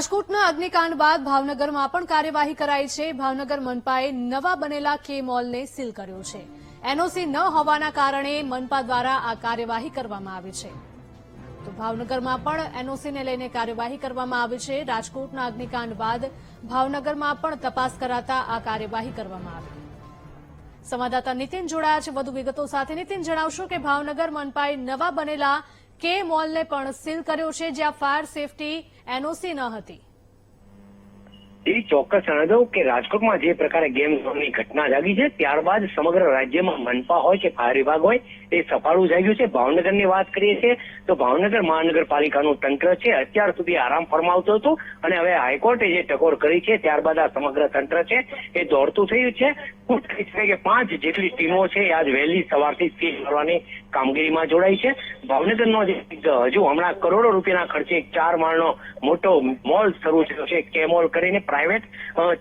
રાજકોટના અગ્નિકાંડ બાદ ભાવનગરમાં પણ કાર્યવાહી કરાઈ છે। ભાવનગર મનપાએ નવા બનેલા કે મોલને સીલ કર્યો છે। એનઓસી ન હોવાના કારણે મનપા દ્વારા આ કાર્યવાહી કરવામાં આવી છે। તો ભાવનગરમાં પણ એનઓસીને લઈને કાર્યવાહી કરવામાં આવી છે। રાજકોટના અગ્નિકાંડ બાદ ભાવનગરમાં પણ તપાસ કરાતા આ કાર્યવાહી કરવામાં આવી। સંવાદદાતા નીતિન જોડાયા છે વધુ વિગતો સાથે। નીતિન, જણાવશો કે ભાવનગર મનપાએ નવા બનેલા કે મોલને પણ સીલ કર્યો છે, જ્યાં ફાયર સેફટી એનઓસી ન હતી। ચોક્કસ જણાવી દઉં કે રાજકોટમાં જે પ્રકારે ગેમ ઝોનની ઘટના જાગી છે ત્યારબાદ સમગ્ર રાજ્યમાં મનપા હોય કે ફાયર વિભાગ હોય એ સફાળું જાગ્યું છે। ભાવનગરની વાત કરીએ છીએ તો ભાવનગર મહાનગરપાલિકાનું તંત્ર છે અત્યાર સુધી આરામ ફરમાવતું હતું અને હવે હાઈકોર્ટે જે ટકોર કરી છે ત્યારબાદ આ સમગ્ર તંત્ર છે એ દોડતું થયું છે। કુલ કહી શકાય કે 5 જેટલી ટીમો છે આજ વહેલી સવારથી સીલ કરવાની કામગીરીમાં જોડાઈ છે। ભાવનગરનો જે હજુ હમણાં કરોડો રૂપિયાના ખર્ચે એક 4 માળનો મોટો મોલ શરૂ થયો છે કે મોલ કરીને પ્રાઇવેટ,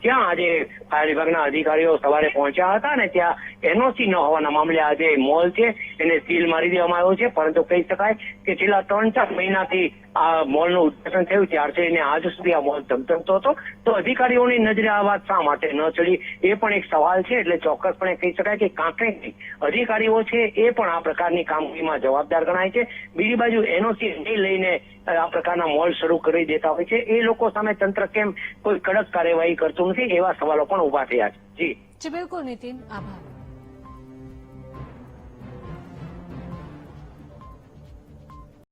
ત્યાં આજે ફાયર વિભાગના અધિકારીઓ સવારે પહોંચ્યા હતા અને ત્યાં એનઓસી ન હોવાના મામલે આજે મોલ છે એને સીલ મારી દેવામાં આવ્યો છે। પરંતુ કહી શકાય કે છેલ્લા 3-4 મહિનાથી આ મોલનું ઉદ્ઘાટન થયું ત્યારથી એને આજ સુધી આ મોલ ધમધમતો હતો। તો અધિકારીઓની નજરે આ વાત શા માટે ન ચડી એ પણ એક સવાલ છે। એટલે ચોક્કસપણે કહી શકાય કે કાંકરી અધિકારીઓ છે એ પણ આ પ્રકારની કામગીરીમાં જવાબદાર ગણાય છે। બીજી બાજુ એનઓસી નહીં લઈને આ પ્રકારના મોલ શરૂ કરી દેતા હોય છે એ લોકો સામે તંત્ર કેમ કોઈ કડક કાર્યવાહી કરતું નથી એવા સવાલો પણ ઉભા થયા છે। જી બિલકુલ નીતિન, આભાર।